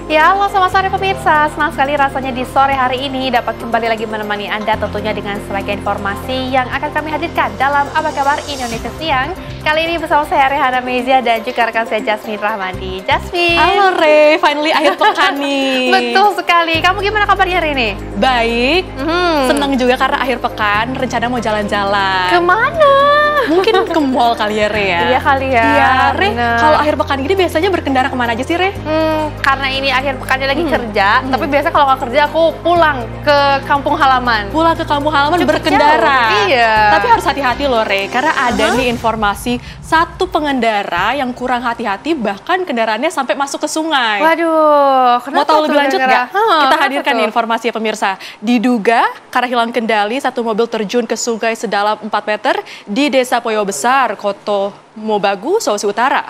Ya, halo selamat sore pemirsa. Senang sekali rasanya di sore hari ini dapat kembali lagi menemani Anda tentunya dengan seragam informasi yang akan kami hadirkan dalam Apa Kabar Indonesia Siang. Kali ini bersama saya Rehana Mezia dan juga rekan saya Jasmine Rahmadi. Jasmine. Halo Re, finally akhir pekan nih. Betul sekali. Kamu gimana kabarnya hari ini? Baik, senang juga karena akhir pekan rencana mau jalan-jalan. Kemana? Mungkin ke mall kali ya Re ya? Iya kali ya. Iya, Re, bener. kalau akhir pekan gini biasanya berkendara kemana aja sih Re? Karena ini akhir pekannya lagi kerja, tapi biasa kalau nggak kerja aku pulang ke kampung halaman. Pulang ke kampung halaman Cukup berkendara. jauh, iya. Tapi harus hati-hati loh Re, karena ada nih informasi satu pengendara yang kurang hati-hati bahkan kendaraannya sampai masuk ke sungai. Waduh, Mau tahu lebih lanjut nggak? Kita hadirkan nih nih informasi ya pemirsa. Diduga karena hilang kendali, satu mobil terjun ke sungai sedalam 4 meter di Desa Poyo Besar, Koto Mobagu, Sulawesi Utara.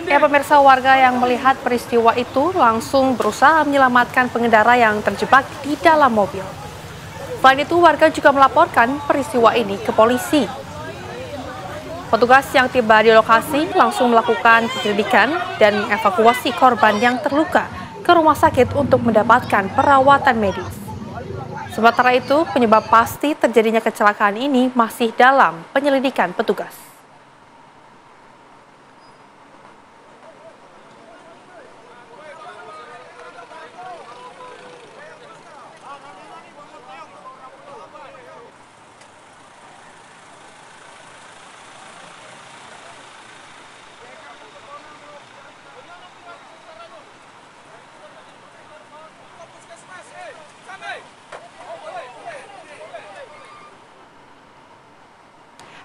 Ya pemirsa, warga yang melihat peristiwa itu langsung berusaha menyelamatkan pengendara yang terjebak di dalam mobil. Selain itu, warga juga melaporkan peristiwa ini ke polisi. Petugas yang tiba di lokasi langsung melakukan penyelidikan dan mengevakuasi korban yang terluka ke rumah sakit untuk mendapatkan perawatan medis. Sementara itu, penyebab pasti terjadinya kecelakaan ini masih dalam penyelidikan petugas.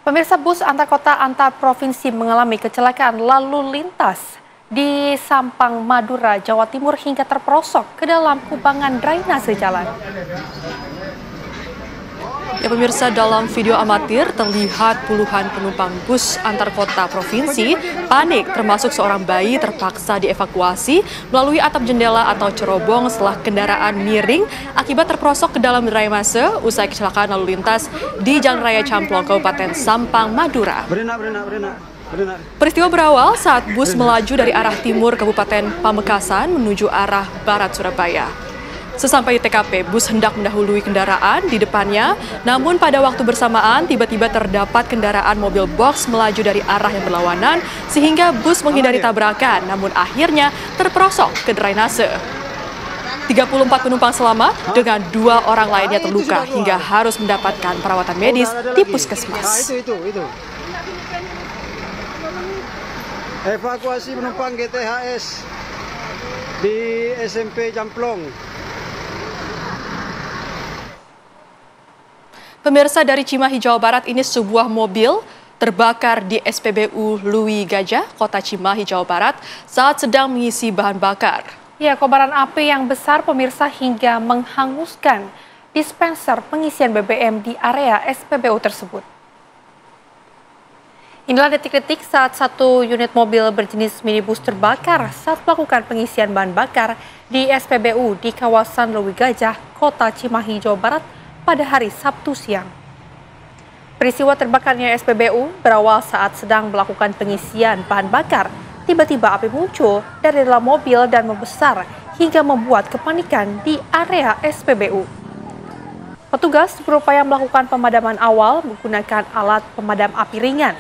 Pemirsa, bus antar kota antar provinsi mengalami kecelakaan lalu lintas di Sampang, Madura, Jawa Timur hingga terperosok ke dalam kubangan drainase jalan. Ya pemirsa, dalam video amatir terlihat puluhan penumpang bus antar kota provinsi panik, termasuk seorang bayi terpaksa dievakuasi melalui atap jendela atau cerobong setelah kendaraan miring akibat terperosok ke dalam drainase usai kecelakaan lalu lintas di Jalan Raya Camplong, Kabupaten Sampang, Madura. Peristiwa berawal saat bus melaju dari arah timur Kabupaten Pamekasan menuju arah barat Surabaya. Sesampai di TKP, bus hendak mendahului kendaraan di depannya, namun pada waktu bersamaan tiba-tiba terdapat kendaraan mobil box melaju dari arah yang berlawanan sehingga bus menghindari tabrakan, namun akhirnya terperosok ke drainase. 34 penumpang selamat dengan 2 orang lainnya terluka hingga harus mendapatkan perawatan medis di puskesmas. Evakuasi penumpang GTHS di SMP Camplong. Pemirsa, dari Cimahi, Jawa Barat, ini sebuah mobil terbakar di SPBU Lui Gajah, Kota Cimahi, Jawa Barat, saat sedang mengisi bahan bakar. Ya, kobaran api yang besar pemirsa hingga menghanguskan dispenser pengisian BBM di area SPBU tersebut. Inilah detik-detik saat satu unit mobil berjenis minibus terbakar saat melakukan pengisian bahan bakar di SPBU di kawasan Lui Gajah, Kota Cimahi, Jawa Barat, pada hari Sabtu siang. Peristiwa terbakarnya SPBU berawal saat sedang melakukan pengisian bahan bakar. Tiba-tiba api muncul dari dalam mobil dan membesar hingga membuat kepanikan di area SPBU. Petugas berupaya melakukan pemadaman awal menggunakan alat pemadam api ringan.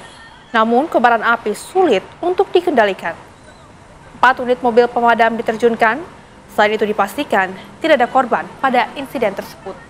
Namun kobaran api sulit untuk dikendalikan. 4 unit mobil pemadam diterjunkan. Selain itu dipastikan tidak ada korban pada insiden tersebut.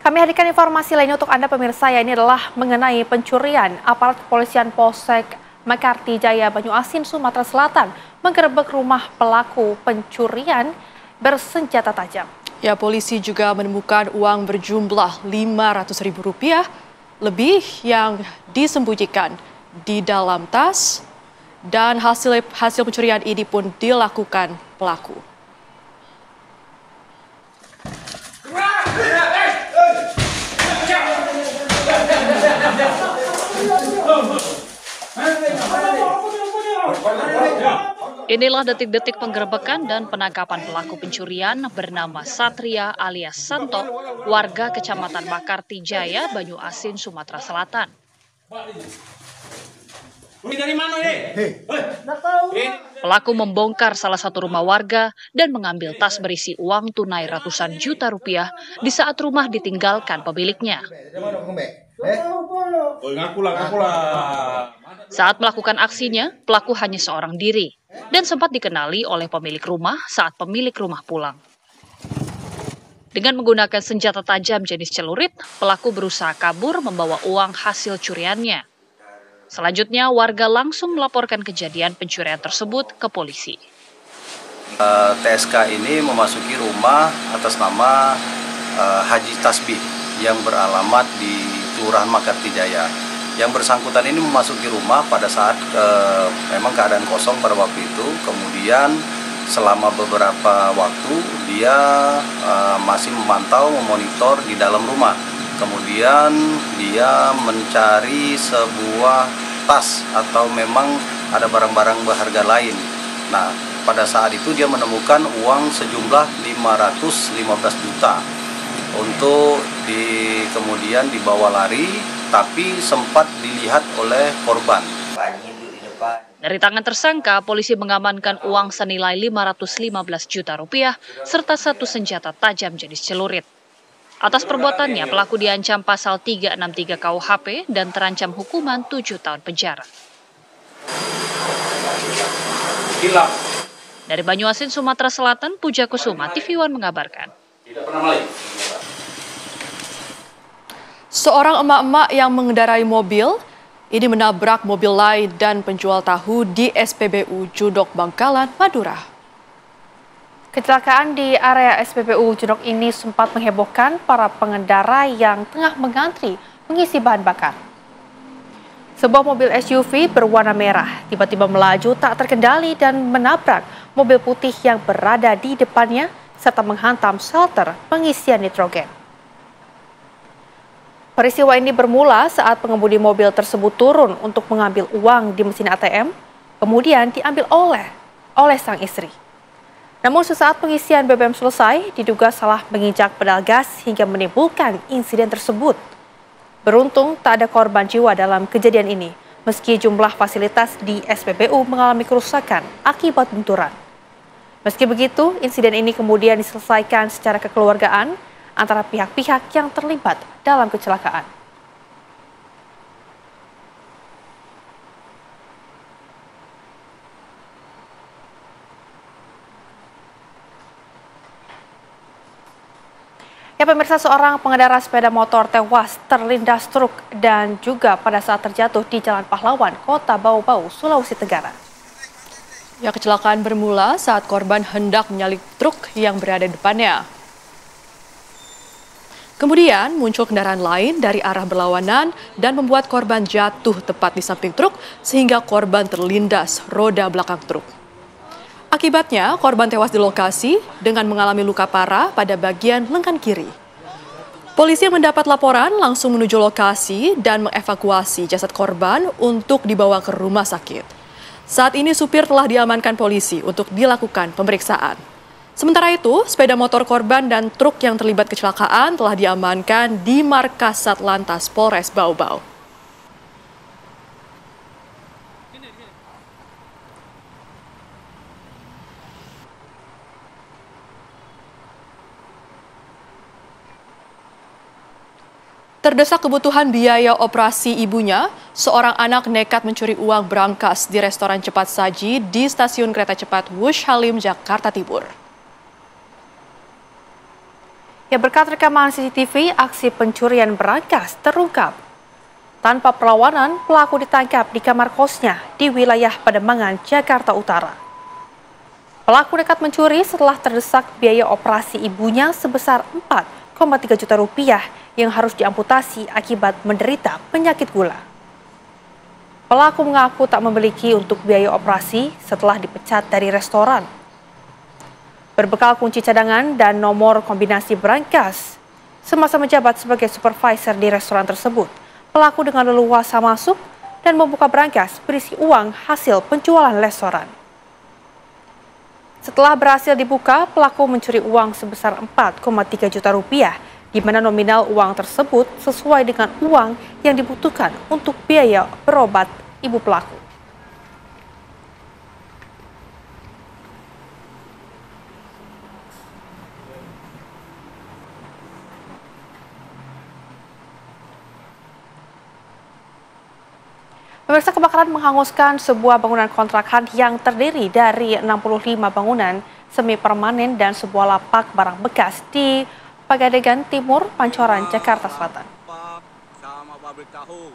Kami hadirkan informasi lainnya untuk Anda pemirsa, ya, ini adalah mengenai pencurian. Aparat kepolisian Polsek Mekarti Jaya, Banyuasin, Sumatera Selatan menggerebek rumah pelaku pencurian bersenjata tajam. Ya, polisi juga menemukan uang berjumlah Rp500.000 lebih yang disembunyikan di dalam tas, dan hasil pencurian ini pun dilakukan pelaku. Inilah detik-detik penggerebekan dan penangkapan pelaku pencurian bernama Satria alias Santo, warga Kecamatan Bakarti Jaya, Banyu Asin, Sumatera Selatan. Pelaku membongkar salah satu rumah warga dan mengambil tas berisi uang tunai ratusan juta rupiah di saat rumah ditinggalkan pemiliknya. Saat melakukan aksinya, pelaku hanya seorang diri dan sempat dikenali oleh pemilik rumah saat pemilik rumah pulang. Dengan menggunakan senjata tajam jenis celurit, pelaku berusaha kabur membawa uang hasil curiannya. Selanjutnya, warga langsung melaporkan kejadian pencurian tersebut ke polisi. TSK ini memasuki rumah atas nama Haji Tasbih yang beralamat di Kelurahan Bakarti Jaya. Yang bersangkutan ini memasuki rumah pada saat memang keadaan kosong pada waktu itu. Kemudian selama beberapa waktu dia masih memantau, memonitor di dalam rumah. Kemudian dia mencari sebuah tas atau memang ada barang-barang berharga lain. Nah, pada saat itu dia menemukan uang sejumlah 515 juta untuk kemudian dibawa lari, tapi sempat dilihat oleh korban. Dari tangan tersangka, polisi mengamankan uang senilai 515 juta rupiah serta satu senjata tajam jenis celurit. Atas perbuatannya, pelaku diancam pasal 363 KUHP dan terancam hukuman 7 tahun penjara. Dari Banyuasin, Sumatera Selatan, Puja Kusuma, TV One mengabarkan. Seorang emak-emak yang mengendarai mobil ini menabrak mobil lain dan penjual tahu di SPBU Judok Bangkalan, Madura. Kecelakaan di area SPBU Judok ini sempat menghebohkan para pengendara yang tengah mengantri mengisi bahan bakar. Sebuah mobil SUV berwarna merah tiba-tiba melaju tak terkendali dan menabrak mobil putih yang berada di depannya serta menghantam shelter pengisian nitrogen. Peristiwa ini bermula saat pengemudi mobil tersebut turun untuk mengambil uang di mesin ATM, kemudian diambil oleh sang istri. Namun sesaat pengisian BBM selesai, diduga salah menginjak pedal gas hingga menimbulkan insiden tersebut. Beruntung tak ada korban jiwa dalam kejadian ini, meski jumlah fasilitas di SPBU mengalami kerusakan akibat benturan. Meski begitu, insiden ini kemudian diselesaikan secara kekeluargaan antara pihak-pihak yang terlibat dalam kecelakaan. Ya pemirsa, seorang pengendara sepeda motor tewas terlindas truk dan juga pada saat terjatuh di Jalan Pahlawan, Kota Bau-Bau, Sulawesi Tenggara. Ya, kecelakaan bermula saat korban hendak menyalip truk yang berada di depannya. Kemudian muncul kendaraan lain dari arah berlawanan dan membuat korban jatuh tepat di samping truk sehingga korban terlindas roda belakang truk. Akibatnya, korban tewas di lokasi dengan mengalami luka parah pada bagian lengan kiri. Polisi yang mendapat laporan langsung menuju lokasi dan mengevakuasi jasad korban untuk dibawa ke rumah sakit. Saat ini supir telah diamankan polisi untuk dilakukan pemeriksaan. Sementara itu, sepeda motor korban dan truk yang terlibat kecelakaan telah diamankan di markas Satlantas Polres Bau-Bau. Terdesak kebutuhan biaya operasi ibunya, seorang anak nekat mencuri uang berangkas di restoran cepat saji di stasiun kereta cepat Wush Halim, Jakarta Timur. Ya, berkat rekaman CCTV, aksi pencurian berangkas terungkap. Tanpa perlawanan, pelaku ditangkap di kamar kosnya di wilayah Pademangan, Jakarta Utara. Pelaku nekat mencuri setelah terdesak biaya operasi ibunya sebesar 4,3 juta rupiah yang harus diamputasi akibat menderita penyakit gula. Pelaku mengaku tak memiliki untuk biaya operasi setelah dipecat dari restoran. Berbekal kunci cadangan dan nomor kombinasi berangkas, semasa menjabat sebagai supervisor di restoran tersebut, pelaku dengan leluasa masuk dan membuka berangkas berisi uang hasil penjualan restoran. Setelah berhasil dibuka, pelaku mencuri uang sebesar 4,3 juta rupiah, di mana nominal uang tersebut sesuai dengan uang yang dibutuhkan untuk biaya berobat ibu pelaku. Pemirsa, kebakaran menghanguskan sebuah bangunan kontrakan yang terdiri dari 65 bangunan semi permanen dan sebuah lapak barang bekas di Pegadaian Timur, Pancoran, Jakarta Selatan. Sama pabrik tahu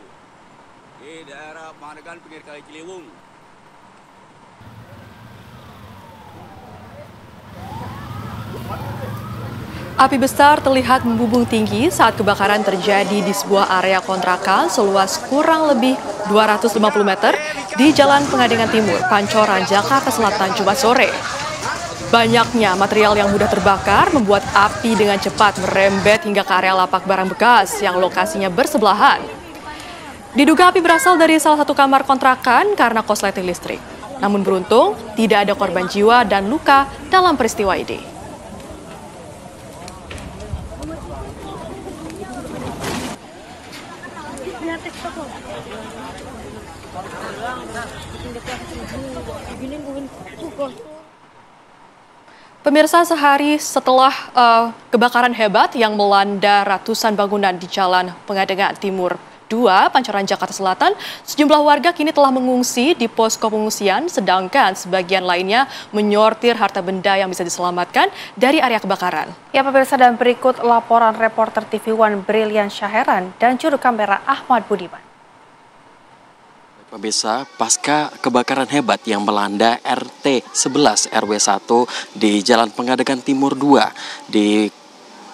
di daerah Pegadaian pinggir Kali Ciliwung. Api besar terlihat membumbung tinggi saat kebakaran terjadi di sebuah area kontrakan seluas kurang lebih 250 meter di Jalan Pegadaian Timur, Pancoran, Jakarta Selatan, Jumat sore. Banyaknya material yang mudah terbakar membuat api dengan cepat merembet hingga ke area lapak barang bekas yang lokasinya bersebelahan. Diduga api berasal dari salah satu kamar kontrakan karena korsleting listrik. Namun beruntung, tidak ada korban jiwa dan luka dalam peristiwa ini. Pemirsa, sehari setelah kebakaran hebat yang melanda ratusan bangunan di Jalan Pegadaian Timur 2, Pancoran, Jakarta Selatan, sejumlah warga kini telah mengungsi di posko pengungsian, sedangkan sebagian lainnya menyortir harta benda yang bisa diselamatkan dari area kebakaran. Ya pemirsa, dan berikut laporan reporter TV One Brilian Syaheran dan juru kamera Ahmad Budiman. Pemirsa, pasca kebakaran hebat yang melanda RT 11 RW 1 di Jalan Pegadaian Timur 2 di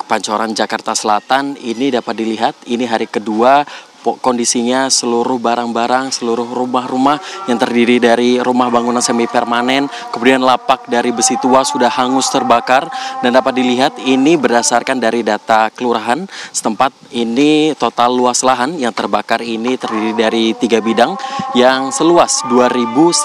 Pancoran, Jakarta Selatan, ini dapat dilihat ini hari kedua. Kondisinya seluruh barang-barang, seluruh rumah-rumah yang terdiri dari rumah bangunan semi permanen, kemudian lapak dari besi tua sudah hangus terbakar, dan dapat dilihat ini berdasarkan dari data kelurahan setempat. Ini total luas lahan yang terbakar ini terdiri dari 3 bidang yang seluas 2.100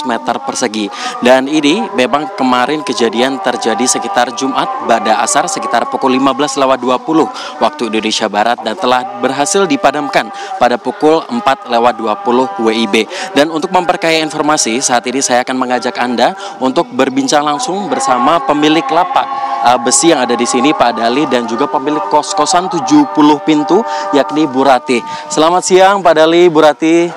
meter persegi. Dan ini memang kemarin kejadian terjadi sekitar Jumat pada asar sekitar pukul 15.20 waktu Indonesia Barat dan telah berhasil dipadamkan pada pukul 4.20 WIB. Dan untuk memperkaya informasi, saat ini saya akan mengajak Anda untuk berbincang langsung bersama pemilik lapak besi yang ada di sini, Pak Dali, dan juga pemilik kos-kosan 70 pintu, yakni Bu Rati. Selamat siang, Pak Dali, Bu Rati.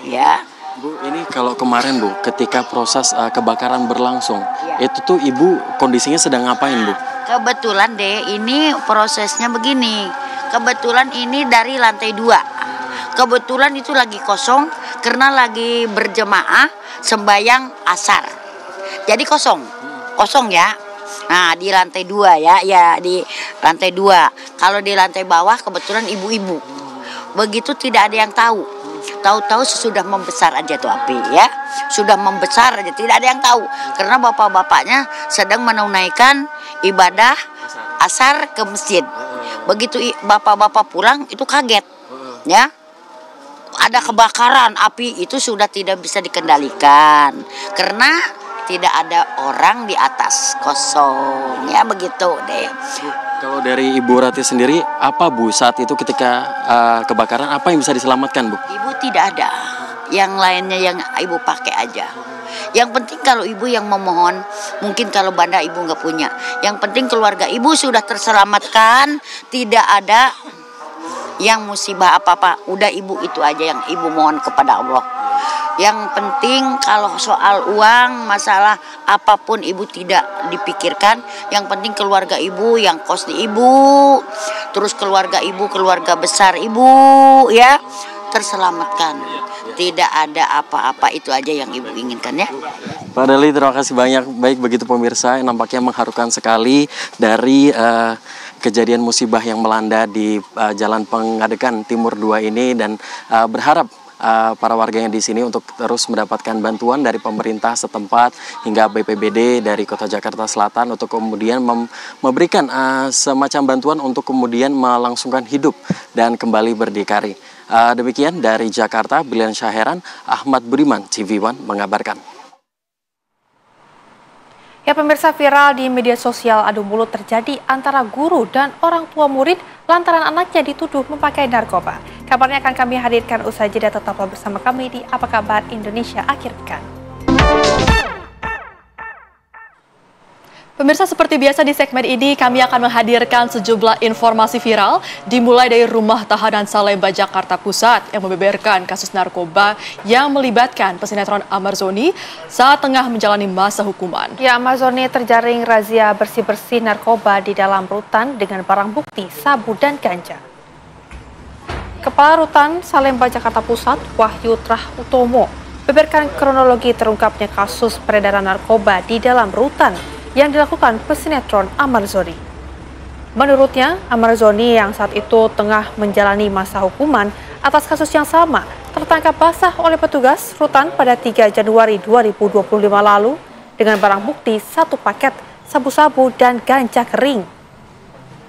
Ya. Bu, ini kalau kemarin, Bu, ketika proses kebakaran berlangsung, itu tuh Ibu kondisinya sedang ngapain, Bu? Kebetulan deh, ini prosesnya begini. Kebetulan ini dari lantai 2. Kebetulan itu lagi kosong karena lagi berjemaah sembahyang asar. Jadi kosong ya. Nah, di lantai 2 ya di lantai 2. Kalau di lantai bawah kebetulan ibu-ibu. Begitu tidak ada yang tahu. Tahu-tahu sesudah membesar aja tuh api ya. Sudah membesar aja, tidak ada yang tahu. Karena bapak-bapaknya sedang menunaikan ibadah asar ke masjid. Begitu bapak-bapak pulang itu kaget ya. Ada kebakaran, api itu sudah tidak bisa dikendalikan karena tidak ada orang di atas, kosong ya, begitu deh. Kalau dari Ibu Rati sendiri, apa Bu saat itu ketika kebakaran, apa yang bisa diselamatkan, Bu? Ibu tidak ada, yang lainnya yang ibu pakai aja. Yang penting kalau ibu yang memohon, mungkin kalau benda ibu nggak punya. Yang penting keluarga ibu sudah terselamatkan, tidak ada yang musibah apa-apa. Udah ibu itu aja yang ibu mohon kepada Allah. Yang penting kalau soal uang, masalah apapun ibu tidak dipikirkan. Yang penting keluarga ibu, yang kos di ibu, terus keluarga ibu, keluarga besar ibu ya, terselamatkan. Tidak ada apa-apa, itu aja yang ibu inginkan ya. Pak Dali, terima kasih banyak. Baik, begitu pemirsa, nampaknya mengharukan sekali dari kejadian musibah yang melanda di Jalan Pegadaian Timur 2 ini, dan berharap para warga yang di sini untuk terus mendapatkan bantuan dari pemerintah setempat hingga BPBD dari Kota Jakarta Selatan untuk kemudian memberikan semacam bantuan untuk kemudian melangsungkan hidup dan kembali berdikari. Demikian dari Jakarta, Brilian Syaheran, Ahmad Budiman, TV One mengabarkan. Ya pemirsa, viral di media sosial adu mulut terjadi antara guru dan orang tua murid lantaran anaknya dituduh memakai narkoba. Kabarnya akan kami hadirkan usai jeda, tetaplah bersama kami di Apa Kabar Indonesia Akhir Pekan. Pemirsa, seperti biasa di segmen ini kami akan menghadirkan sejumlah informasi viral dimulai dari Rumah Tahanan Salemba, Jakarta Pusat yang membeberkan kasus narkoba yang melibatkan pesinetron Ahmad Zoni saat tengah menjalani masa hukuman. Ya, Ahmad Zoni terjaring razia bersih-bersih narkoba di dalam rutan dengan barang bukti sabu dan ganja. Kepala Rutan Salemba, Jakarta Pusat, Wahyu Trah Utomo, beberkan kronologi terungkapnya kasus peredaran narkoba di dalam rutan yang dilakukan pesinetron Ahmad Zoni. Menurutnya, Ahmad Zoni yang saat itu tengah menjalani masa hukuman atas kasus yang sama tertangkap basah oleh petugas rutan pada 3 Januari 2025 lalu dengan barang bukti 1 paket sabu-sabu dan ganja kering.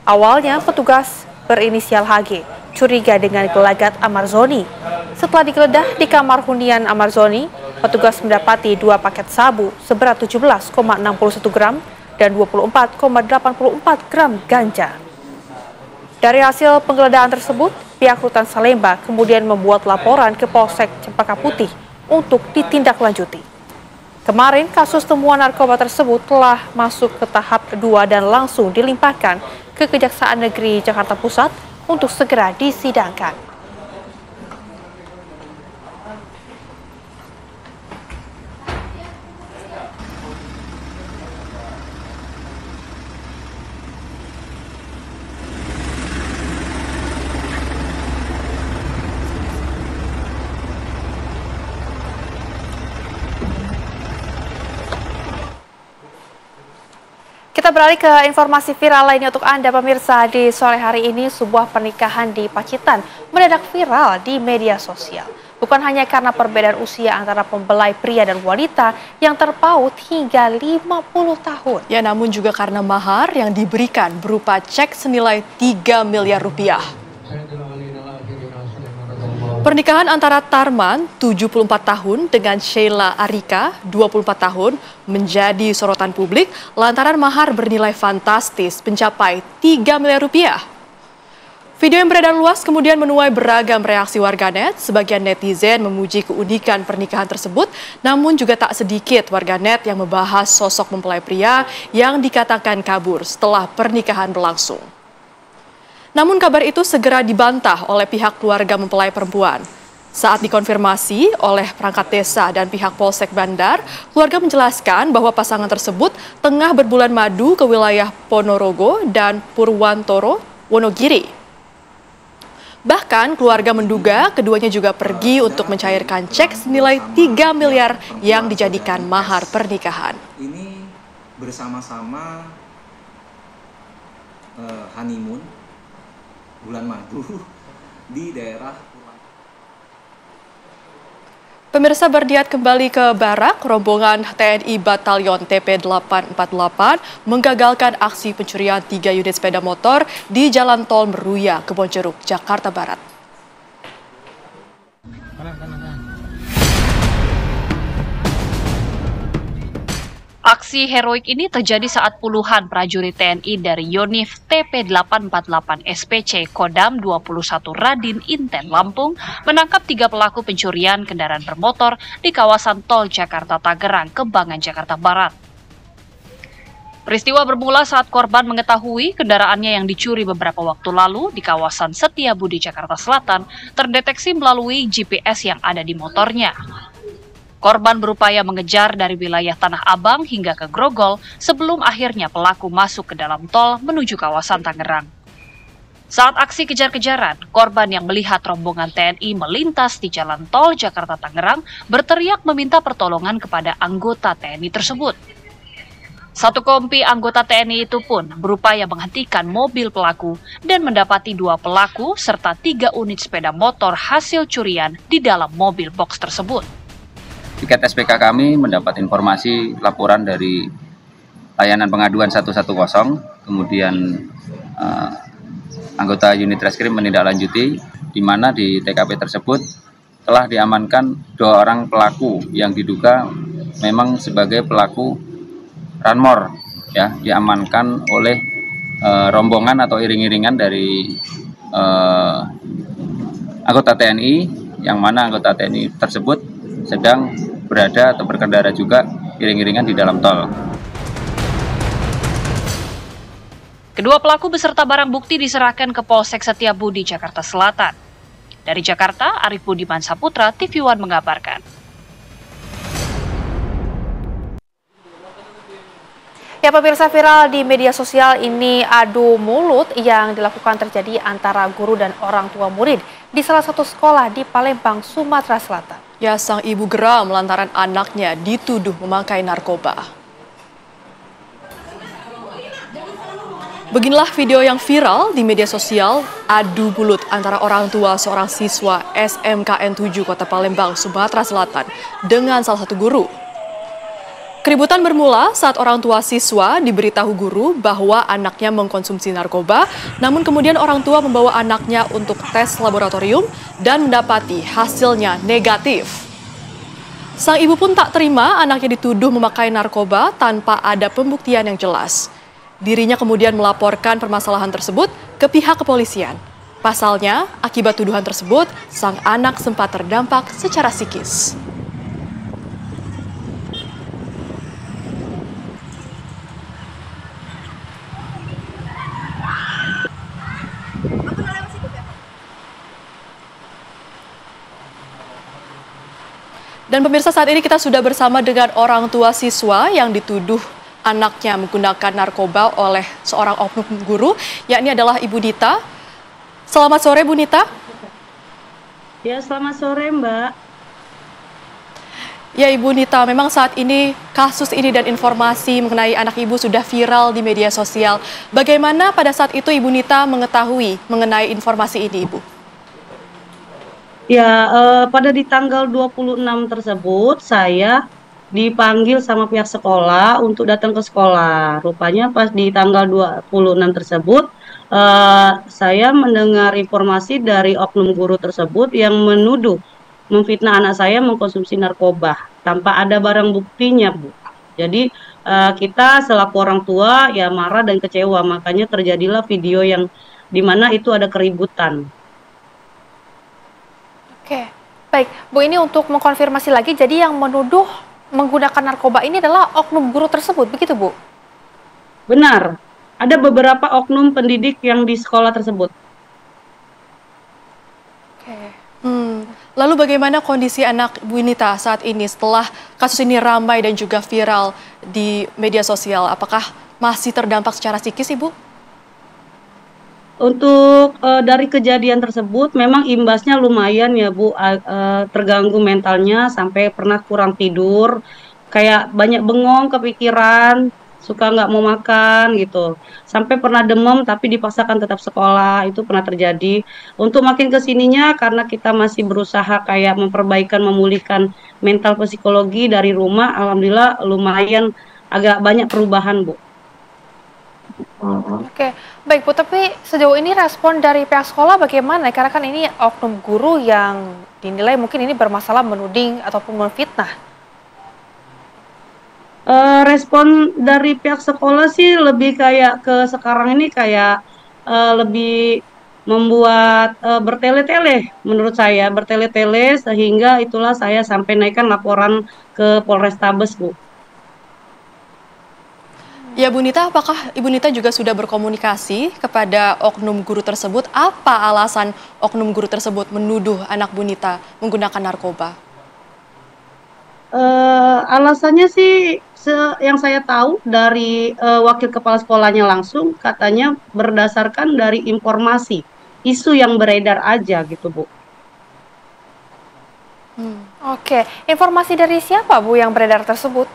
Awalnya petugas berinisial HG curiga dengan gelagat Ahmad Zoni. Setelah digeledah di kamar hunian Ahmad Zoni, petugas mendapati 2 paket sabu seberat 17,61 gram dan 24,84 gram ganja. Dari hasil penggeledahan tersebut, pihak Rutan Salemba kemudian membuat laporan ke Polsek Cempaka Putih untuk ditindaklanjuti. Kemarin, kasus temuan narkoba tersebut telah masuk ke tahap 2 dan langsung dilimpahkan ke Kejaksaan Negeri Jakarta Pusat untuk segera disidangkan. Kita beralih ke informasi viral lainnya untuk Anda pemirsa. Di sore hari ini sebuah pernikahan di Pacitan mendadak viral di media sosial. Bukan hanya karena perbedaan usia antara pembelai pria dan wanita yang terpaut hingga 50 tahun. Ya, namun juga karena mahar yang diberikan berupa cek senilai 3 miliar rupiah. Pernikahan antara Tarman, 74 tahun, dengan Sheila Arika, 24 tahun, menjadi sorotan publik lantaran mahar bernilai fantastis mencapai 3 miliar rupiah. Video yang beredar luas kemudian menuai beragam reaksi warganet. Sebagian netizen memuji keunikan pernikahan tersebut, namun juga tak sedikit warganet yang membahas sosok mempelai pria yang dikatakan kabur setelah pernikahan berlangsung. Namun kabar itu segera dibantah oleh pihak keluarga mempelai perempuan. Saat dikonfirmasi oleh perangkat desa dan pihak Polsek Bandar, keluarga menjelaskan bahwa pasangan tersebut tengah berbulan madu ke wilayah Ponorogo dan Purwantoro, Wonogiri. Bahkan keluarga menduga keduanya juga pergi untuk mencairkan cek senilai 3 miliar yang dijadikan mahar pernikahan. Ini bersama-sama honeymoon bulan madu di daerah. Pemirsa, berniat kembali ke barak, rombongan TNI Batalion TP848 menggagalkan aksi pencurian 3 unit sepeda motor di Jalan Tol Meruya, Kebonjeruk, Jakarta Barat. Aksi heroik ini terjadi saat puluhan prajurit TNI dari Yonif TP848 SPC Kodam 21 Radin Inten Lampung menangkap 3 pelaku pencurian kendaraan bermotor di kawasan Tol Jakarta Tangerang, Kembangan, Jakarta Barat. Peristiwa bermula saat korban mengetahui kendaraannya yang dicuri beberapa waktu lalu di kawasan Setiabudi, Jakarta Selatan terdeteksi melalui GPS yang ada di motornya. Korban berupaya mengejar dari wilayah Tanah Abang hingga ke Grogol sebelum akhirnya pelaku masuk ke dalam tol menuju kawasan Tangerang. Saat aksi kejar-kejaran, korban yang melihat rombongan TNI melintas di jalan tol Jakarta Tangerang berteriak meminta pertolongan kepada anggota TNI tersebut. Satu kompi anggota TNI itu pun berupaya menghentikan mobil pelaku dan mendapati 2 pelaku serta 3 unit sepeda motor hasil curian di dalam mobil box tersebut. Tiket SPK kami mendapat informasi laporan dari layanan pengaduan 110, kemudian anggota unit reskrim menindaklanjuti, di mana di TKP tersebut telah diamankan 2 orang pelaku yang diduga memang sebagai pelaku Ranmor ya, diamankan oleh rombongan atau iring-iringan dari anggota TNI, yang mana anggota TNI tersebut sedang berada atau berkendara juga iring-iringan di dalam tol. Kedua pelaku beserta barang bukti diserahkan ke Polsek Setiabudi, Jakarta Selatan. Dari Jakarta, Arif Budiman Saputra, TV One mengabarkan. Ya, pemirsa, viral di media sosial ini adu mulut yang dilakukan terjadi antara guru dan orang tua murid di salah satu sekolah di Palembang, Sumatera Selatan. Ya, sang ibu geram lantaran anaknya dituduh memakai narkoba. Beginilah video yang viral di media sosial, adu mulut antara orang tua seorang siswa SMKN 7 Kota Palembang, Sumatera Selatan dengan salah satu guru. Keributan bermula saat orang tua siswa diberitahu guru bahwa anaknya mengkonsumsi narkoba, namun kemudian orang tua membawa anaknya untuk tes laboratorium dan mendapati hasilnya negatif. Sang ibu pun tak terima anaknya dituduh memakai narkoba tanpa ada pembuktian yang jelas. Dirinya kemudian melaporkan permasalahan tersebut ke pihak kepolisian. Pasalnya, akibat tuduhan tersebut, sang anak sempat terdampak secara psikis. Dan pemirsa, saat ini kita sudah bersama dengan orang tua siswa yang dituduh anaknya menggunakan narkoba oleh seorang oknum guru, yakni adalah Ibu Nita. Selamat sore, Bu Nita. Ya, selamat sore, Mbak. Ya, Ibu Nita, memang saat ini kasus ini dan informasi mengenai anak Ibu sudah viral di media sosial. Bagaimana pada saat itu Ibu Nita mengetahui mengenai informasi ini, Ibu? Ya, pada di tanggal 26 tersebut saya dipanggil sama pihak sekolah untuk datang ke sekolah. Rupanya pas di tanggal 26 tersebut saya mendengar informasi dari oknum guru tersebut yang menuduh memfitnah anak saya mengkonsumsi narkoba tanpa ada barang buktinya, Bu. Jadi kita selaku orang tua ya marah dan kecewa, makanya terjadilah video yang dimana itu ada keributan. Oke, baik. Bu, ini untuk mengkonfirmasi lagi, jadi yang menuduh menggunakan narkoba ini adalah oknum guru tersebut, begitu, Bu? Benar. Ada beberapa oknum pendidik yang di sekolah tersebut. Oke. Lalu bagaimana kondisi anak Bu Nita saat ini setelah kasus ini ramai dan juga viral di media sosial? Apakah masih terdampak secara psikis, Ibu? Untuk dari kejadian tersebut memang imbasnya lumayan ya, Bu, terganggu mentalnya sampai pernah kurang tidur, kayak banyak bengong, kepikiran, suka nggak mau makan gitu. Sampai pernah demam tapi dipaksakan tetap sekolah, itu pernah terjadi. Untuk makin kesininya karena kita masih berusaha kayak memulihkan mental psikologi dari rumah, alhamdulillah lumayan agak banyak perubahan, Bu. Oke, baik Bu, tapi sejauh ini respon dari pihak sekolah bagaimana? Karena kan ini oknum guru yang dinilai mungkin ini bermasalah, menuding ataupun memfitnah. Respon dari pihak sekolah sih lebih kayak ke sekarang ini kayak lebih membuat bertele-tele menurut saya, bertele-tele sehingga itulah saya sampai naikkan laporan ke Polrestabes, Bu. Ya, Bu Nita, apakah Ibu Nita juga sudah berkomunikasi kepada oknum guru tersebut? Apa alasan oknum guru tersebut menuduh anak Bu Nita menggunakan narkoba? Alasannya sih yang saya tahu dari wakil kepala sekolahnya langsung, katanya berdasarkan dari informasi, isu yang beredar aja gitu, Bu. Oke, informasi dari siapa, Bu, yang beredar tersebut?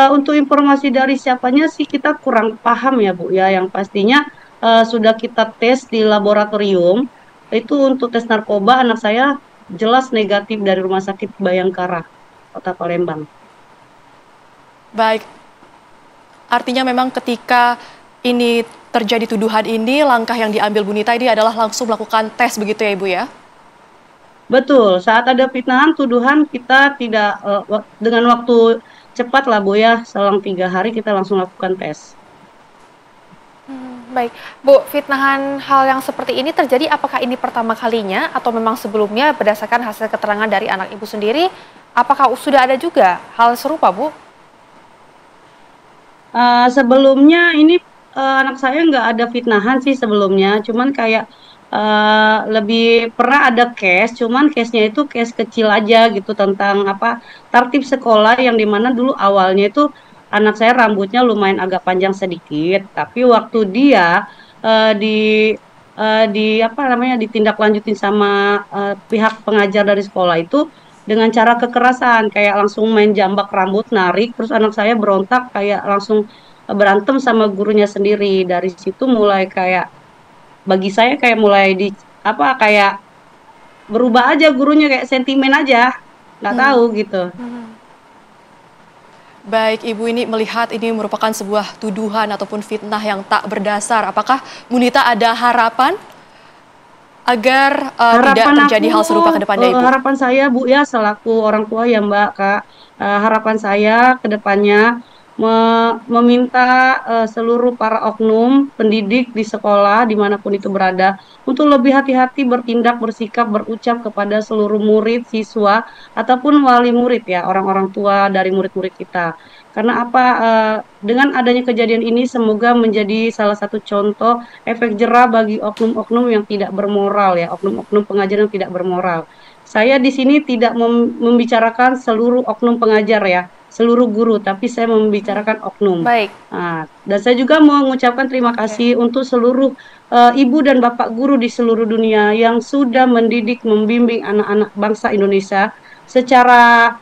Untuk informasi dari siapanya sih kita kurang paham ya, Bu, ya. Yang pastinya sudah kita tes di laboratorium, itu untuk tes narkoba anak saya jelas negatif dari Rumah Sakit Bayangkara, Kota Palembang. Baik, artinya memang ketika ini terjadi tuduhan ini, langkah yang diambil Bu Nita ini adalah langsung melakukan tes begitu ya, Ibu ya? Betul, saat ada fitnahan, tuduhan kita tidak dengan waktu cepat lah Bu ya, selang 3 hari kita langsung lakukan tes. Baik, Bu, fitnahan hal yang seperti ini terjadi apakah ini pertama kalinya atau memang sebelumnya berdasarkan hasil keterangan dari anak Ibu sendiri, apakah sudah ada juga hal serupa, Bu? Sebelumnya ini anak saya nggak ada fitnahan sih sebelumnya, cuman kayak lebih pernah ada case, cuman case-nya itu case kecil aja gitu tentang apa tertib sekolah yang dimana dulu awalnya itu anak saya rambutnya lumayan agak panjang sedikit, tapi waktu dia di apa namanya ditindaklanjutin sama pihak pengajar dari sekolah itu dengan cara kekerasan kayak langsung main jambak rambut narik terus anak saya berontak kayak langsung berantem sama gurunya sendiri. Dari situ mulai kayak bagi saya kayak mulai di apa kayak berubah aja gurunya kayak sentimen aja nggak tahu gitu. Baik, Ibu ini melihat ini merupakan sebuah tuduhan ataupun fitnah yang tak berdasar. Apakah Munita ada harapan agar tidak terjadi hal serupa ke depannya, Ibu? Harapan saya Bu ya selaku orang tua ya Mbak Kak, harapan saya ke depannya meminta seluruh para oknum pendidik di sekolah dimanapun itu berada untuk lebih hati-hati bertindak, bersikap, berucap kepada seluruh murid, siswa ataupun wali murid ya, orang-orang tua dari murid-murid kita. Karena apa? Dengan adanya kejadian ini semoga menjadi salah satu contoh efek jerah bagi oknum-oknum yang tidak bermoral ya, oknum-oknum pengajar yang tidak bermoral. Saya di sini tidak membicarakan seluruh oknum pengajar ya, seluruh guru, tapi saya membicarakan oknum. Baik. Nah, dan saya juga mau mengucapkan terima kasih untuk seluruh ibu dan bapak guru di seluruh dunia yang sudah mendidik, membimbing anak-anak bangsa Indonesia secara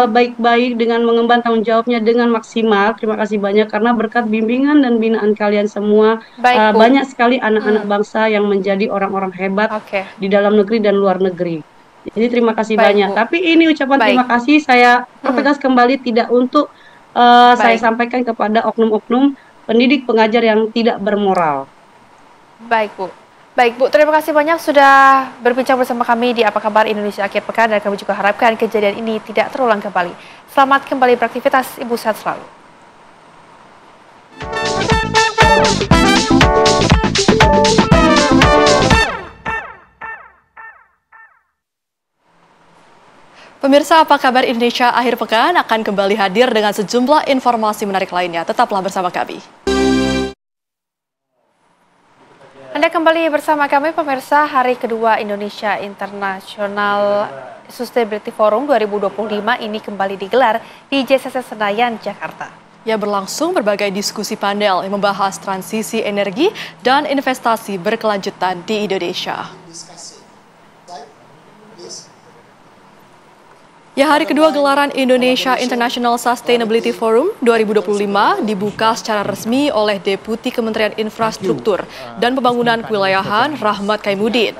baik-baik dengan mengemban tanggung jawabnya dengan maksimal. Terima kasih banyak karena berkat bimbingan dan binaan kalian semua banyak sekali anak-anak bangsa yang menjadi orang-orang hebat di dalam negeri dan luar negeri. Jadi terima kasih banyak. Bu. Tapi ini ucapan terima kasih saya pertegas kembali tidak untuk saya sampaikan kepada oknum-oknum pendidik pengajar yang tidak bermoral. Baik Bu. Baik Bu, terima kasih banyak sudah berbincang bersama kami di Apa Kabar Indonesia Akhir Pekan dan kami juga harapkan kejadian ini tidak terulang kembali. Selamat kembali beraktivitas, Ibu sehat selalu. Pemirsa Apa Kabar Indonesia Akhir Pekan akan kembali hadir dengan sejumlah informasi menarik lainnya. Tetaplah bersama kami. Anda kembali bersama kami pemirsa, hari kedua Indonesia International Sustainability Forum 2025 ini kembali digelar di JCC Senayan, Jakarta. Ya, berlangsung berbagai diskusi panel yang membahas transisi energi dan investasi berkelanjutan di Indonesia. Ya, hari kedua gelaran Indonesia International Sustainability Forum 2025 dibuka secara resmi oleh Deputi Kementerian Infrastruktur dan Pembangunan Kewilayahan Rahmat Kaimuddin.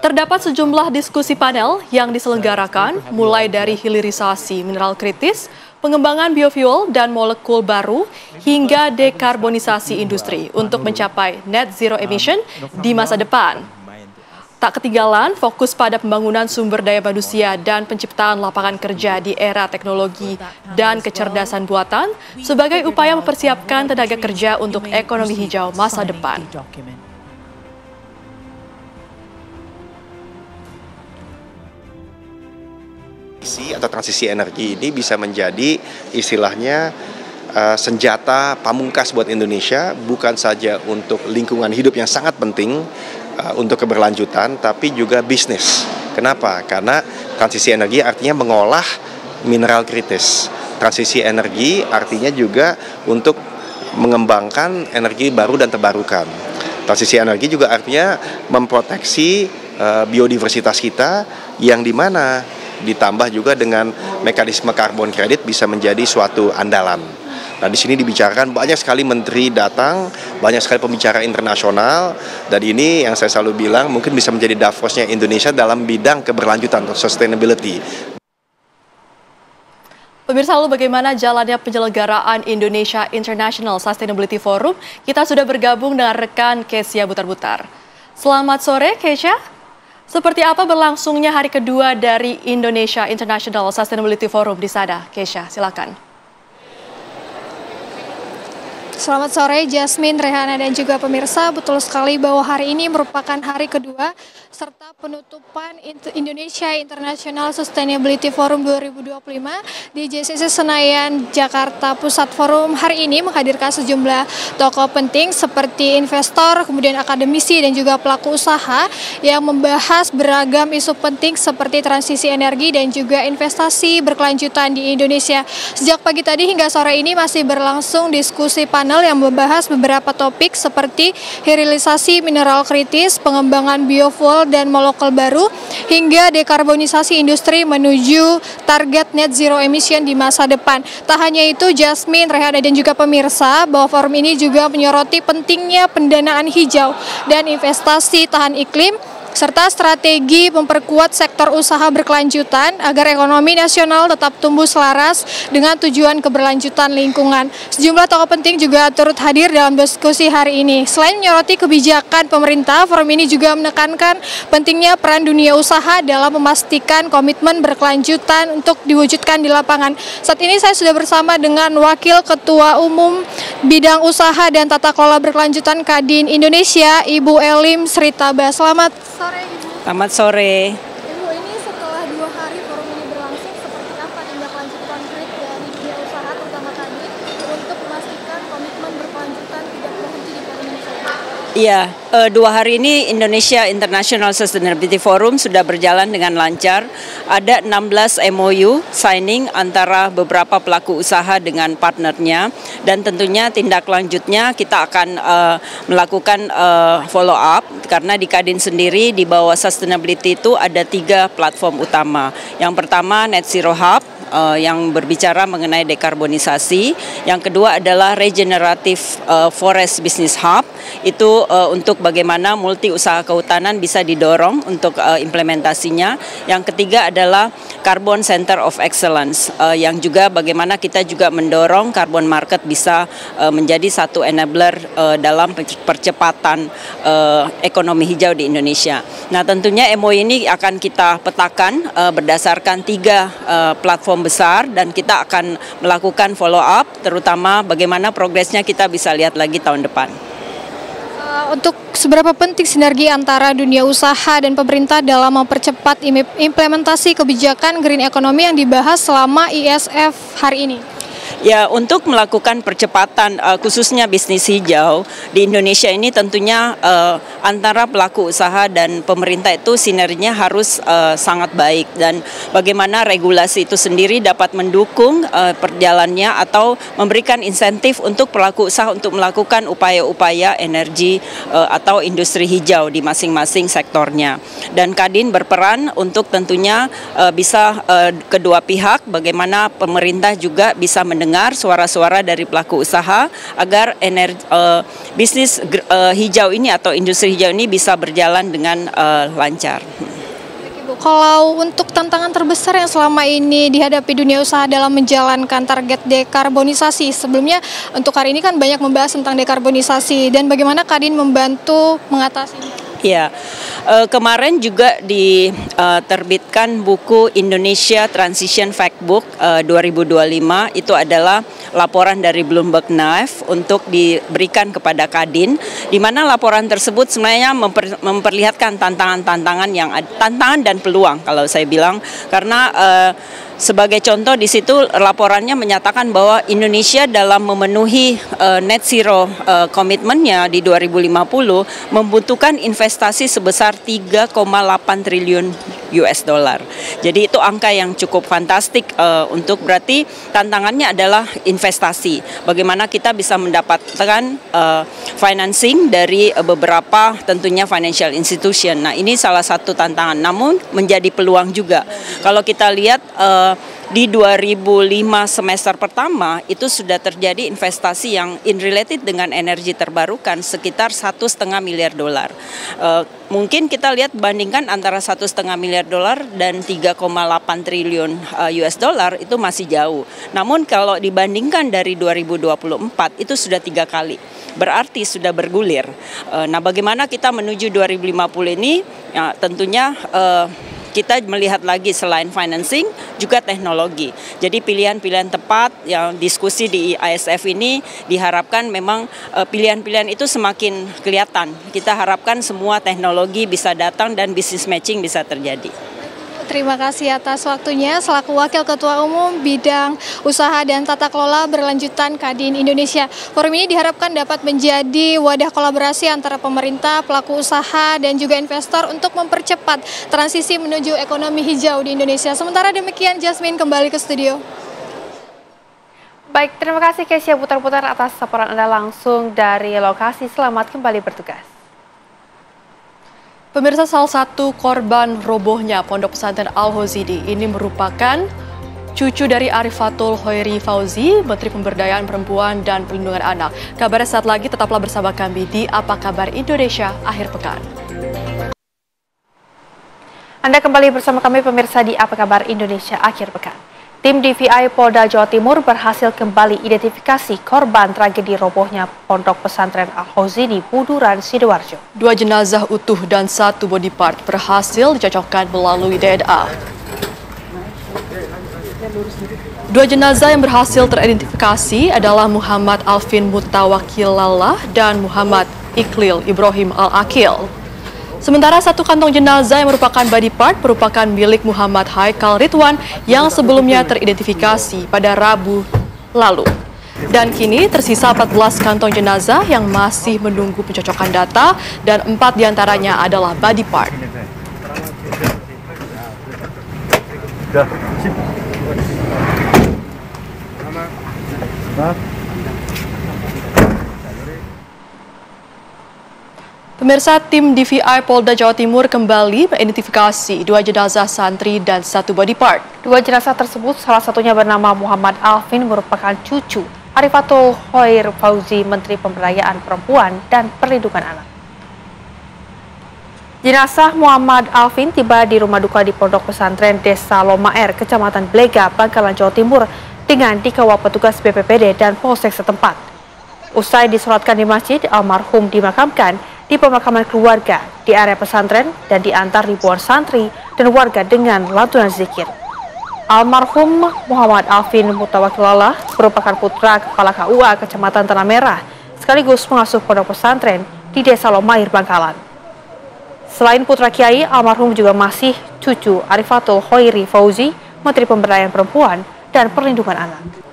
Terdapat sejumlah diskusi panel yang diselenggarakan mulai dari hilirisasi mineral kritis, pengembangan biofuel dan molekul baru, hingga dekarbonisasi industri untuk mencapai net zero emission di masa depan. Tak ketinggalan, fokus pada pembangunan sumber daya manusia dan penciptaan lapangan kerja di era teknologi dan kecerdasan buatan sebagai upaya mempersiapkan tenaga kerja untuk ekonomi hijau masa depan. Atau transisi energi ini bisa menjadi istilahnya senjata pamungkas buat Indonesia, bukan saja untuk lingkungan hidup yang sangat penting, untuk keberlanjutan, tapi juga bisnis. Kenapa? Karena transisi energi artinya mengolah mineral kritis. Transisi energi artinya juga untuk mengembangkan energi baru dan terbarukan. Transisi energi juga artinya memproteksi biodiversitas kita yang dimana ditambah juga dengan mekanisme karbon kredit bisa menjadi suatu andalan. Nah, di sini dibicarakan banyak sekali menteri datang, banyak sekali pembicara internasional, dan ini yang saya selalu bilang mungkin bisa menjadi Davosnya Indonesia dalam bidang keberlanjutan atau sustainability. Pemirsa, lalu bagaimana jalannya penyelenggaraan Indonesia International Sustainability Forum? Kita sudah bergabung dengan rekan Kesia Butar-Butar. Selamat sore, Kesia. Seperti apa berlangsungnya hari kedua dari Indonesia International Sustainability Forum di sana? Kesia, silakan. Selamat sore Jasmine, Rehana dan juga pemirsa. Betul sekali bahwa hari ini merupakan hari kedua serta penutupan Indonesia International Sustainability Forum 2025 di JCC Senayan, Jakarta Pusat. Forum hari ini menghadirkan sejumlah tokoh penting seperti investor, kemudian akademisi dan juga pelaku usaha yang membahas beragam isu penting seperti transisi energi dan juga investasi berkelanjutan di Indonesia. Sejak pagi tadi hingga sore ini masih berlangsung diskusi panel yang membahas beberapa topik seperti hilirisasi mineral kritis, pengembangan biofuel dan molekul baru, hingga dekarbonisasi industri menuju target net zero emission di masa depan. Tak hanya itu, Jasmine, Rehana dan juga pemirsa, bahwa forum ini juga menyoroti pentingnya pendanaan hijau dan investasi tahan iklim, serta strategi memperkuat sektor usaha berkelanjutan agar ekonomi nasional tetap tumbuh selaras dengan tujuan keberlanjutan lingkungan. Sejumlah tokoh penting juga turut hadir dalam diskusi hari ini. Selain menyoroti kebijakan pemerintah, forum ini juga menekankan pentingnya peran dunia usaha dalam memastikan komitmen berkelanjutan untuk diwujudkan di lapangan. Saat ini saya sudah bersama dengan Wakil Ketua Umum Bidang Usaha dan Tata Kelola Berkelanjutan Kadin Indonesia, Ibu Elim Sritaba. Selamat sore, Ibu. Selamat sore. Ibu, ini setelah 2 hari forum ini berlangsung, seperti apa tindak lanjut konkret dari dunia usaha terutama Kadin untuk memastikan komitmen berkelanjutan tidak berhenti di forum ini saja? Iya, 2 hari ini Indonesia International Sustainability Forum sudah berjalan dengan lancar. Ada 16 MOU signing antara beberapa pelaku usaha dengan partnernya, dan tentunya tindak lanjutnya kita akan melakukan follow up, karena di Kadin sendiri di bawah sustainability itu ada 3 platform utama. Yang pertama Net Zero Hub, yang berbicara mengenai dekarbonisasi. Yang kedua adalah Regenerative Forest Business Hub, itu untuk bagaimana multi usaha kehutanan bisa didorong untuk implementasinya. Yang ketiga adalah Carbon Center of Excellence, yang juga bagaimana kita juga mendorong carbon market bisa menjadi satu enabler dalam percepatan ekonomi hijau di Indonesia. Nah, tentunya MOU ini akan kita petakan berdasarkan 3 platform besar, dan kita akan melakukan follow up, terutama bagaimana progresnya kita bisa lihat lagi tahun depan. Untuk seberapa penting sinergi antara dunia usaha dan pemerintah dalam mempercepat implementasi kebijakan green economy yang dibahas selama ISF hari ini? Ya, untuk melakukan percepatan khususnya bisnis hijau di Indonesia ini tentunya antara pelaku usaha dan pemerintah itu sinerginya harus sangat baik, dan bagaimana regulasi itu sendiri dapat mendukung perjalannya atau memberikan insentif untuk pelaku usaha untuk melakukan upaya-upaya energi atau industri hijau di masing-masing sektornya. Dan Kadin berperan untuk tentunya bisa kedua pihak, bagaimana pemerintah juga bisa mendengar suara-suara dari pelaku usaha agar bisnis hijau ini atau industri hijau ini bisa berjalan dengan lancar. Kalau untuk tantangan terbesar yang selama ini dihadapi dunia usaha dalam menjalankan target dekarbonisasi, sebelumnya untuk hari ini kan banyak membahas tentang dekarbonisasi dan bagaimana Kadin membantu mengatasinya. Ya, kemarin juga diterbitkan buku Indonesia Transition Factbook 2025, itu adalah laporan dari Bloomberg NAF untuk diberikan kepada Kadin, di mana laporan tersebut sebenarnya memperlihatkan tantangan-tantangan tantangan dan peluang kalau saya bilang, karena sebagai contoh di situ laporannya menyatakan bahwa Indonesia dalam memenuhi net zero komitmennya di 2050 membutuhkan investasi sebesar 3,8 triliun US dollar. Jadi itu angka yang cukup fantastik untuk, berarti tantangannya adalah investasi. Bagaimana kita bisa mendapatkan financing dari beberapa tentunya financial institution. Nah, ini salah satu tantangan, namun menjadi peluang juga. Kalau kita lihat di 2005 semester pertama itu sudah terjadi investasi yang related dengan energi terbarukan sekitar 1,5 miliar dolar. Mungkin kita lihat bandingkan antara 1,5 miliar dolar dan 3,8 triliun US dollar itu masih jauh. Namun kalau dibandingkan dari 2024 itu sudah 3 kali. Berarti sudah bergulir. Nah, bagaimana kita menuju 2050 ini? Ya, tentunya kita melihat lagi selain financing juga teknologi. Jadi pilihan-pilihan tepat yang diskusi di ISF ini diharapkan memang pilihan-pilihan itu semakin kelihatan. Kita harapkan semua teknologi bisa datang dan business matching bisa terjadi. Terima kasih atas waktunya selaku Wakil Ketua Umum Bidang Usaha dan Tata Kelola Berlanjutan Kadin Indonesia. Forum ini diharapkan dapat menjadi wadah kolaborasi antara pemerintah, pelaku usaha, dan juga investor untuk mempercepat transisi menuju ekonomi hijau di Indonesia. Sementara demikian, Jasmine kembali ke studio. Baik, terima kasih Kesia putar-putar atas laporan Anda langsung dari lokasi. Selamat kembali bertugas. Pemirsa, salah satu korban robohnya Pondok Pesantren Al-Hozidi ini merupakan cucu dari Arifatul Hoiri Fauzi, Menteri Pemberdayaan Perempuan dan Perlindungan Anak. Kabarnya saat lagi, tetaplah bersama kami di Apa Kabar Indonesia Akhir Pekan. Anda kembali bersama kami pemirsa di Apa Kabar Indonesia Akhir Pekan. Tim DVI Polda Jawa Timur berhasil kembali identifikasi korban tragedi robohnya Pondok Pesantren Al-Hozidi Buduran, Sidoarjo. 2 jenazah utuh dan 1 body part berhasil dicocokkan melalui DNA. 2 jenazah yang berhasil teridentifikasi adalah Muhammad Alvin Mutawakilallah dan Muhammad Iqlil Ibrahim Al-Akil. Sementara 1 kantong jenazah yang merupakan body part merupakan milik Muhammad Haikal Ridwan yang sebelumnya teridentifikasi pada Rabu lalu. Dan kini tersisa 14 kantong jenazah yang masih menunggu pencocokan data dan 4 diantaranya adalah body part. Pemirsa, tim DVI Polda Jawa Timur kembali mengidentifikasi 2 jenazah santri dan 1 body part. 2 jenazah tersebut salah satunya bernama Muhammad Alvin merupakan cucu Arifatul Hoiri Fauzi, Menteri Pemberdayaan Perempuan dan Perlindungan Anak. Jenazah Muhammad Alvin tiba di rumah duka di Pondok Pesantren Desa Lomaer, Kecamatan Blega, Bangkalan, Jawa Timur dengan dikawal petugas BPBD dan Polsek setempat. Usai disolatkan di masjid, almarhum dimakamkan di pemakaman keluarga di area pesantren dan diantar ribuan santri dan warga dengan lantunan zikir. Almarhum Muhammad Alvin Mutawakilallah merupakan putra Kepala KUA Kecamatan Tanah Merah sekaligus pengasuh pondok pesantren di Desa Lomair, Bangkalan. Selain putra Kiai, almarhum juga masih cucu Arifatul Hoiri Fauzi, Menteri Pemberdayaan Perempuan dan Perlindungan Anak.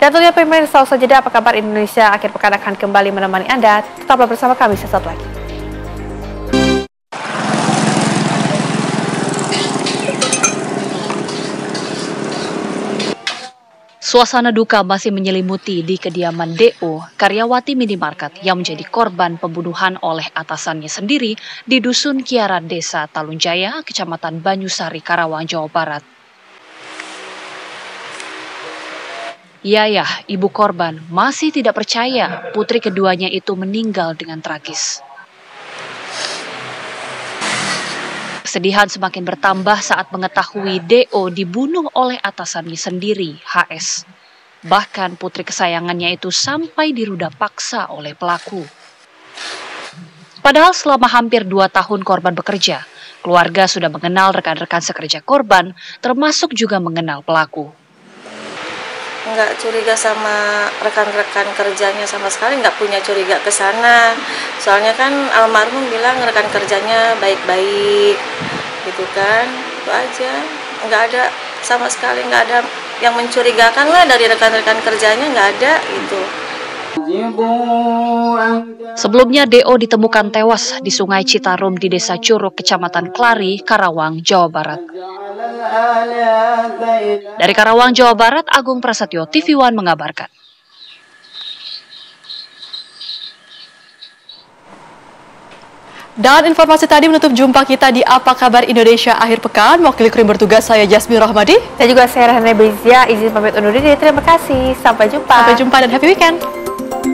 Dan tentunya pemirsa, usai jeda Apa Kabar Indonesia Akhir Pekan akan kembali menemani Anda. Tetaplah bersama kami sesaat lagi. Suasana duka masih menyelimuti di kediaman DO, karyawati minimarket yang menjadi korban pembunuhan oleh atasannya sendiri di Dusun Kiara, Desa Talunjaya, Kecamatan Banyusari, Karawang, Jawa Barat. Yayah, ibu korban, masih tidak percaya putri keduanya itu meninggal dengan tragis. Kesedihan semakin bertambah saat mengetahui DO dibunuh oleh atasannya sendiri, HS. Bahkan putri kesayangannya itu sampai diruda paksa oleh pelaku. Padahal selama hampir 2 tahun korban bekerja, keluarga sudah mengenal rekan-rekan sekerja korban, termasuk juga mengenal pelaku. Nggak curiga sama rekan-rekan kerjanya sama sekali, nggak punya curiga ke sana. Soalnya kan almarhum bilang rekan kerjanya baik-baik, gitu kan. Itu aja, nggak ada sama sekali, nggak ada yang mencurigakan lah dari rekan-rekan kerjanya, nggak ada gitu. Sebelumnya DO ditemukan tewas di Sungai Citarum di Desa Curug, Kecamatan Klari, Karawang, Jawa Barat. Dari Karawang, Jawa Barat, Agung Prasetyo, TV One mengabarkan. Dan informasi tadi menutup jumpa kita di Apa Kabar Indonesia Akhir Pekan. Mewakili kru bertugas saya Jasmine Rahmadi. Dan juga saya Rehanne Bezia, izin pamit undur diri. Terima kasih. Sampai jumpa. Sampai jumpa dan happy weekend.